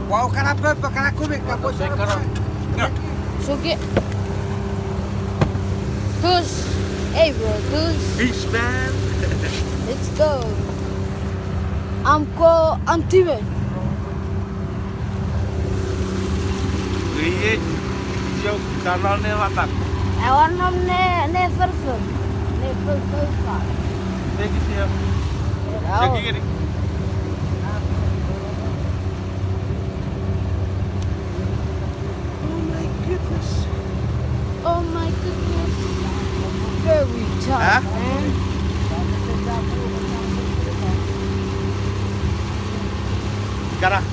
Wow, kenapa? Karena aku mikir bos. Suki. Tus. Hey bro, tus. Peace man. Let's go. Amko antime. Iya. Jauh kanalnya mantap. Ewan nam ne firfir. Ne firfir. Ini gitu ya. Jadi gini. Oh my goodness. Very tough, Hah? man. Sekarang.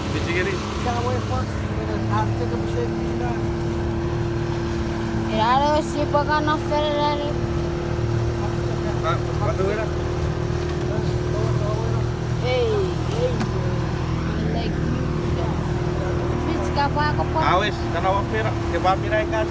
Di sini. Irado si pagano Ferrari. Quando era? Hey, hey, bro. Like you. Fits ka pa ako pa. Awes, tanawa pera. Kebab pira ka